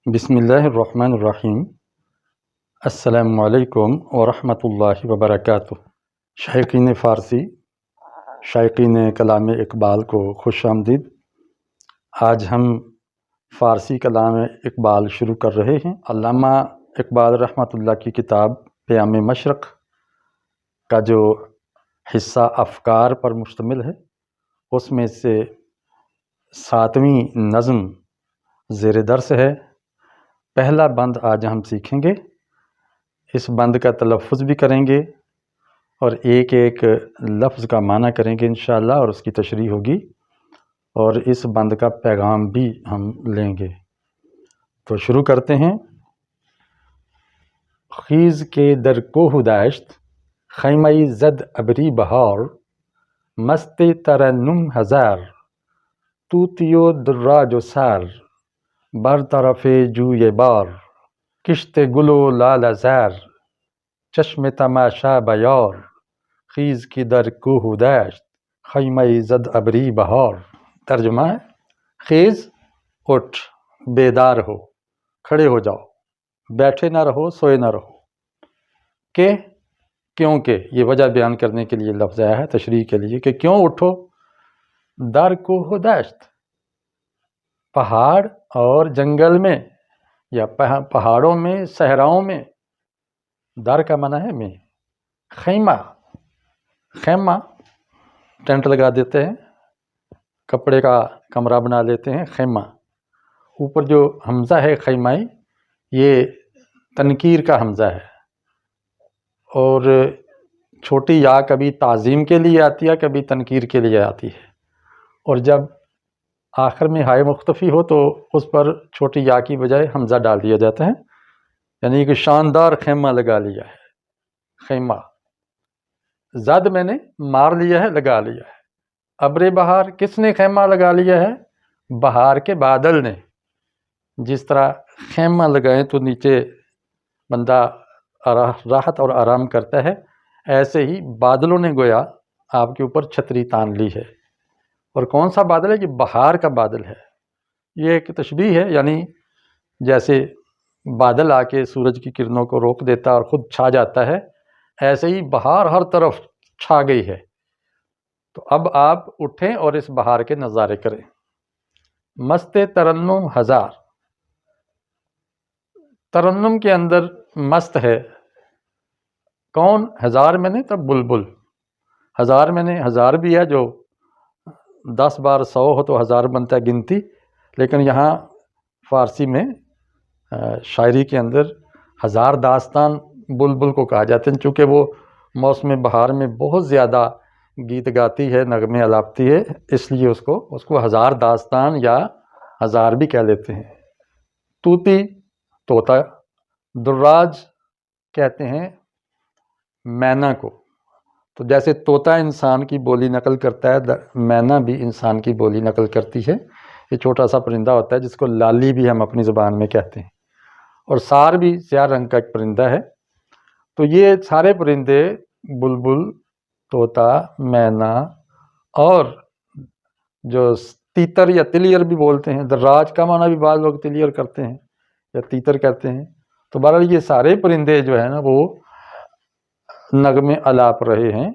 بسم اللہ الرحمن الرحیم۔ السلام علیکم ورحمۃ اللہ وبرکاتہ۔ شائقین فارسی، شائقین کلام اقبال کو خوش آمدید۔ آج ہم فارسی کلام اقبال شروع کر رہے ہیں۔ علامہ اقبال رحمۃ اللہ کی کتاب پیام مشرق کا جو حصہ افکار پر مشتمل ہے، اس میں سے 7ویں نظم زیر درس ہے۔ پہلا بند آج ہم سیکھیں گے، اس بند کا تلفظ بھی کریں گے اور ایک ایک لفظ کا معنی کریں گے انشاءاللہ، اور اس کی تشریح ہوگی، اور اس بند کا پیغام بھی ہم لیں گے۔ تو شروع کرتے ہیں۔ خیز کے در کوہ دشت، خیمہ زد ابری بہار، مست ترنم ہزار، طوطی و دراج و سر، بر طرف جوی بار، کشت گل و لال زر، چشم تماشا بیار، خیز کی در کوہ دشت، خیمہ زد ابری بہار۔ ترجمہ ہے، خیز، اٹھ، بیدار ہو، کھڑے ہو جاؤ، بیٹھے نہ رہو، سوئے نہ رہو۔ کیونکہ یہ وجہ بیان کرنے کے لیے لفظ آیا ہے، تشریح کے لیے کہ کیوں اٹھو۔ در کوہ دشت، پہاڑ اور جنگل میں، یا پہاڑوں میں، صحراؤں میں۔ در کا معنی ہے میں۔ خیمہ ٹینٹ لگا دیتے ہیں، کپڑے کا کمرہ بنا لیتے ہیں، خیمہ۔ اوپر جو حمزہ ہے خیمائی، یہ تنکیر کا حمزہ ہے، اور چھوٹی یا کبھی تعظیم کے لیے آتی ہے، کبھی تنکیر کے لیے آتی ہے، اور جب آخر میں ہائے مختفی ہو تو اس پر چھوٹی یا کی بجائے حمزہ ڈال دیا جاتا ہے، یعنی کہ شاندار خیمہ لگا لیا ہے۔ خیمہ زد میں نے مار لیا ہے، لگا لیا ہے۔ ابر بہار، کس نے خیمہ لگا لیا ہے؟ بہار کے بادل نے۔ جس طرح خیمہ لگائیں تو نیچے بندہ راحت اور آرام کرتا ہے، ایسے ہی بادلوں نے گویا آپ کے اوپر چھتری تان لی ہے۔ اور کون سا بادل ہے؟ یہ بہار کا بادل ہے۔ یہ ایک تشبیہ ہے، یعنی جیسے بادل آ کے سورج کی کرنوں کو روک دیتا اور خود چھا جاتا ہے، ایسے ہی بہار ہر طرف چھا گئی ہے۔ تو اب آپ اٹھیں اور اس بہار کے نظارے کریں۔ مست ترنم ہزار، ترنم کے اندر مست ہے کون؟ ہزار میں نے تب بلبل، ہزار میں نے ہزار بھی ہے، جو 10 بار 100 ہو تو ہزار بنتا ہے گنتی، لیکن یہاں فارسی میں شاعری کے اندر ہزار داستان بلبل کو کہا جاتا ہے، چونکہ وہ موسم بہار میں بہت زیادہ گیت گاتی ہے، نغمے الاپتی ہے، اس لیے اس کو ہزار داستان یا ہزار بھی کہہ لیتے ہیں۔ طوطی، طوطا، دراج کہتے ہیں مینا کو۔ تو جیسے طوطا انسان کی بولی نقل کرتا ہے، مینا بھی انسان کی بولی نقل کرتی ہے۔ یہ چھوٹا سا پرندہ ہوتا ہے جس کو لالی بھی ہم اپنی زبان میں کہتے ہیں، اور سار بھی سیاہ رنگ کا ایک پرندہ ہے۔ تو یہ سارے پرندے، بلبل، طوطا، مینا، اور جو تیتر یا تلیر بھی بولتے ہیں، دراج کا معنی بھی بعض لوگ تلیر کرتے ہیں یا تیتر کہتے ہیں۔ تو بہرحال یہ سارے پرندے جو ہیں نا، وہ نغمے الاپ رہے ہیں۔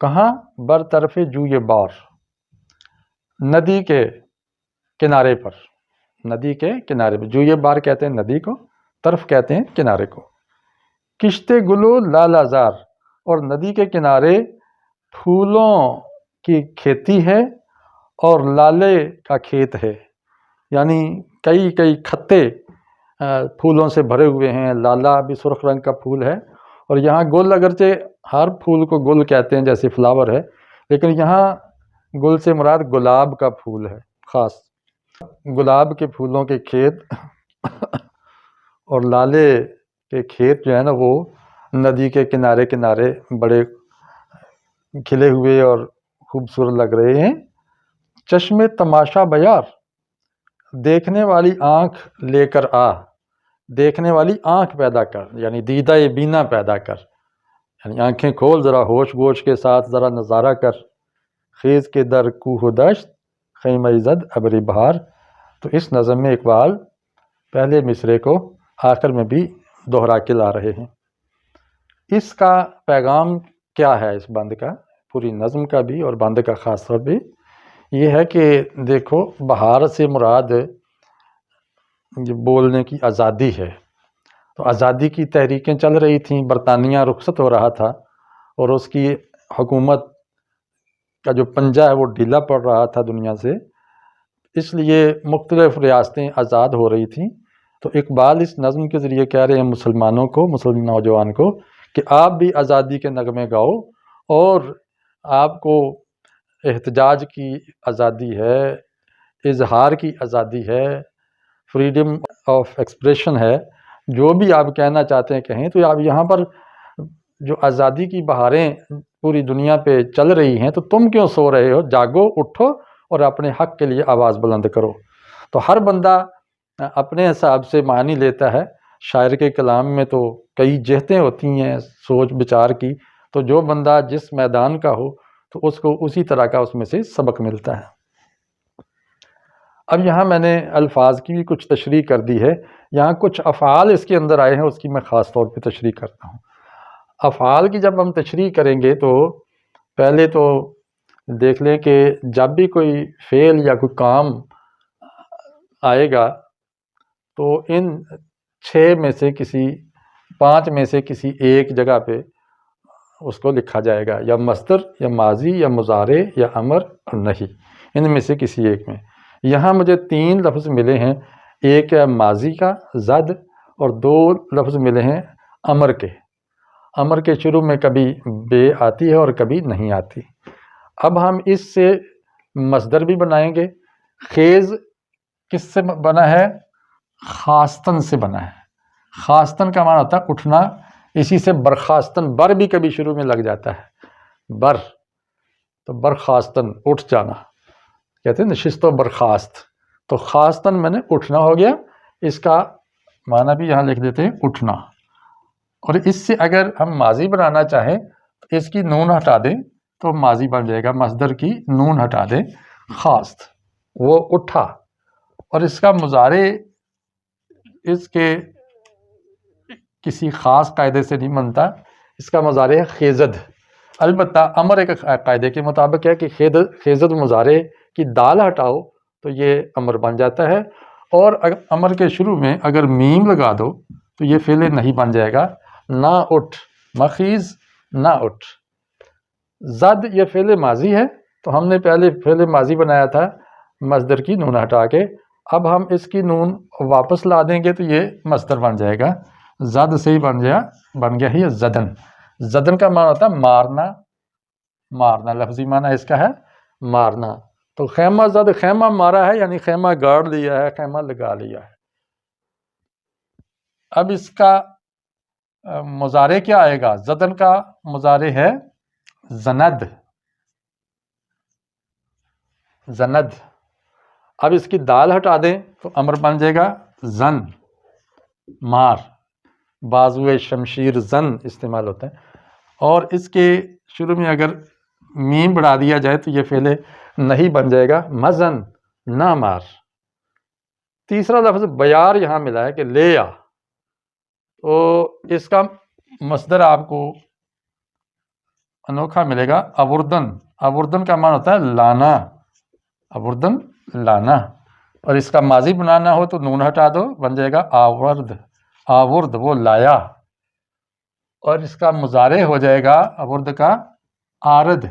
کہاں؟ برطرف جوی بار، ندی کے کنارے پر۔ ندی کے کنارے پر، جوی بار کہتے ہیں ندی کو، طرف کہتے ہیں کنارے کو۔ کشت گلو لال زار، اور ندی کے کنارے پھولوں کی کھیتی ہے اور لالے کا کھیت ہے، یعنی کئی کئی کھتے پھولوں سے بھرے ہوئے ہیں۔ لالا بھی سرخ رنگ کا پھول ہے، اور یہاں گل، اگرچہ ہر پھول کو گل کہتے ہیں جیسے فلاور ہے، لیکن یہاں گل سے مراد گلاب کا پھول ہے، خاص گلاب کے پھولوں کے کھیت اور لالے کے کھیت جو ہے نا، وہ ندی کے کنارے کنارے بڑے کھلے ہوئے اور خوبصورت لگ رہے ہیں۔ چشم تماشا بیار، دیکھنے والی آنکھ لے کر آ، دیکھنے والی آنکھ پیدا کر، یعنی دیدہ بینا پیدا کر، یعنی آنکھیں کھول، ذرا ہوش گوش کے ساتھ ذرا نظارہ کر۔ خیز کے در کوہ دشت، خیمہ زد ابری بہار۔ تو اس نظم میں اقبال پہلے مصرے کو آخر میں بھی دہرا کے لا رہے ہیں۔ اس کا پیغام کیا ہے اس بند کا، پوری نظم کا بھی اور بند کا خاص طور پہ یہ ہے کہ دیکھو بہار سے مراد یہ بولنے کی آزادی ہے۔ تو آزادی کی تحریکیں چل رہی تھیں، برطانیہ رخصت ہو رہا تھا اور اس کی حکومت کا جو پنجہ ہے وہ ڈھیلا پڑ رہا تھا دنیا سے، اس لیے مختلف ریاستیں آزاد ہو رہی تھیں۔ تو اقبال اس نظم کے ذریعے کہہ رہے ہیں مسلمانوں کو، مسلم نوجوان کو، کہ آپ بھی آزادی کے نغمے گاؤ، اور آپ کو احتجاج کی آزادی ہے، اظہار کی آزادی ہے، فریڈم آف ایکسپریشن ہے، جو بھی آپ کہنا چاہتے ہیں کہیں۔ تو آپ یہاں پر جو آزادی کی بہاریں پوری دنیا پہ چل رہی ہیں، تو تم کیوں سو رہے ہو؟ جاگو، اٹھو اور اپنے حق کے لیے آواز بلند کرو۔ تو ہر بندہ اپنے حساب سے معنی لیتا ہے، شاعر کے کلام میں تو کئی جہتیں ہوتی ہیں سوچ بچار کی، تو جو بندہ جس میدان کا ہو تو اس کو اسی طرح کا اس میں سے سبق ملتا ہے۔ اب یہاں میں نے الفاظ کی بھی کچھ تشریح کر دی ہے، یہاں کچھ افعال اس کے اندر آئے ہیں، اس کی میں خاص طور پہ تشریح کرتا ہوں۔ افعال کی جب ہم تشریح کریں گے تو پہلے تو دیکھ لیں کہ جب بھی کوئی فعل یا کوئی کام آئے گا تو ان 6 میں سے کسی 5 میں سے کسی ایک جگہ پہ اس کو لکھا جائے گا، یا مصدر یا ماضی یا مضارع یا امر اور نہیں، ان میں سے کسی ایک میں۔ یہاں مجھے 3 لفظ ملے ہیں، ایک ہے ماضی کا زد اور 2 لفظ ملے ہیں امر کے۔ امر کے شروع میں کبھی بے آتی ہے اور کبھی نہیں آتی۔ اب ہم اس سے مصدر بھی بنائیں گے۔ خیز کس سے بنا ہے؟ خاستن سے بنا ہے۔ خاستن کا معنی ہوتا ہے اٹھنا، اسی سے برخاستن، بر بھی کبھی شروع میں لگ جاتا ہے، بر، تو برخاستن اٹھ جانا، کہتے ہیں نشست و برخاست، تو خاستن میں نے اٹھنا ہو گیا، اس کا معنی بھی یہاں لکھ دیتے ہیں اٹھنا۔ اور اس سے اگر ہم ماضی بنانا چاہیں تو اس کی نون ہٹا دیں تو ماضی بن جائے گا، مصدر کی نون ہٹا دیں، خاست، وہ اٹھا۔ اور اس کا مضارع اس کے کسی خاص قاعدے سے نہیں بنتا، اس کا مضارع ہے خیزد۔ البتہ امر ایک قاعدے کے مطابق ہے کہ خیزد مضارع کی دال ہٹاؤ تو یہ امر بن جاتا ہے، اور امر کے شروع میں اگر میم لگا دو تو یہ فعل نہیں بن جائے گا، نہ اٹھ، مخیز نہ اٹھ۔ زد یہ فعل ماضی ہے، تو ہم نے پہلے فعل ماضی بنایا تھا مصدر کی نون ہٹا کے، اب ہم اس کی نون واپس لا دیں گے تو یہ مصدر بن جائے گا، زد سے ہی بن گیا ہی زدن۔ زدن کا معنی ہوتا ہے مارنا، مارنا لفظی معنی اس کا ہے مارنا۔ تو خیمہ زد، خیمہ مارا ہے یعنی خیمہ گاڑ لیا ہے، خیمہ لگا لیا ہے۔ اب اس کا مضارع کیا آئے گا؟ زدن کا مضارع ہے زند، زند۔ اب اس کی دال ہٹا دیں تو امر بن جائے گا زن، مار، بازوئے شمشیر زن استعمال ہوتا ہے۔ اور اس کے شروع میں اگر میم بڑھا دیا جائے تو یہ فعل نہیں بن جائے گا، مزن، نہ مار۔ تیسرا لفظ بیار یہاں ملا ہے کہ لے آ، تو اس کا مصدر آپ کو انوکھا ملے گا آوردن۔ آوردن کا معنی ہوتا ہے لانا، آوردن لانا۔ اور اس کا ماضی بنانا ہو تو نون ہٹا دو، بن جائے گا آورد، آورد وہ لایا۔ اور اس کا مضارع ہو جائے گا آورد کا آرد،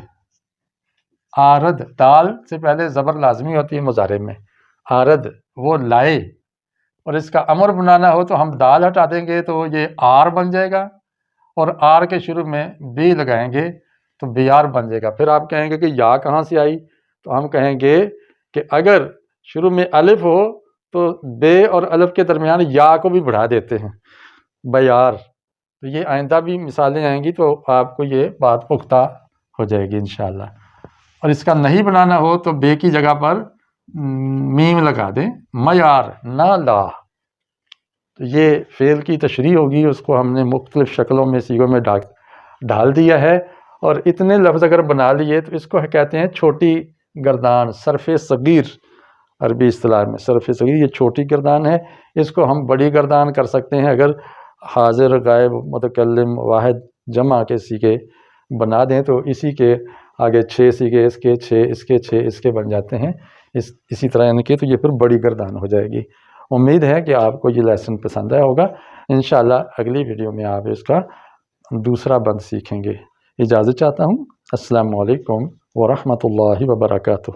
آرد، دال سے پہلے زبر لازمی ہوتی ہے مضارع میں، آرد وہ لائے۔ اور اس کا امر بنانا ہو تو ہم دال ہٹا دیں گے تو یہ آر بن جائے گا، اور آر کے شروع میں بی لگائیں گے تو بیار بن جائے گا۔ پھر آپ کہیں گے کہ یا کہاں سے آئی؟ تو ہم کہیں گے کہ اگر شروع میں الف ہو تو بے اور الف کے درمیان یا کو بھی بڑھا دیتے ہیں، بیار۔ تو یہ آئندہ بھی مثالیں آئیں گی تو آپ کو یہ بات پختہ ہو جائے گی انشاءاللہ۔ اور اس کا نہیں بنانا ہو تو بے کی جگہ پر میم لگا دیں، معیار، نہ لا۔ تو یہ فعل کی تشریح ہوگی، اس کو ہم نے مختلف شکلوں میں صیغوں میں ڈال دیا ہے۔ اور اتنے لفظ اگر بنا لیے تو اس کو کہتے ہیں چھوٹی گردان، صرف صغیر۔ عربی اصطلاح میں صرف صغیر یہ چھوٹی گردان ہے، اس کو ہم بڑی گردان کر سکتے ہیں اگر حاضر غائب متکلم واحد جمع کے سیغے بنا دیں تو اسی کے آگے 6 سیغے اس کے 6 اس کے 6 اس کے بن جاتے ہیں، اسی طرح یعنی کہ تو یہ پھر بڑی گردان ہو جائے گی۔ امید ہے کہ آپ کو یہ لیسن پسند آیا ہوگا، انشاءاللہ اگلی ویڈیو میں آپ اس کا دوسرا بند سیکھیں گے۔ اجازت چاہتا ہوں، السلام علیکم ورحمۃ اللہ وبرکاتہ۔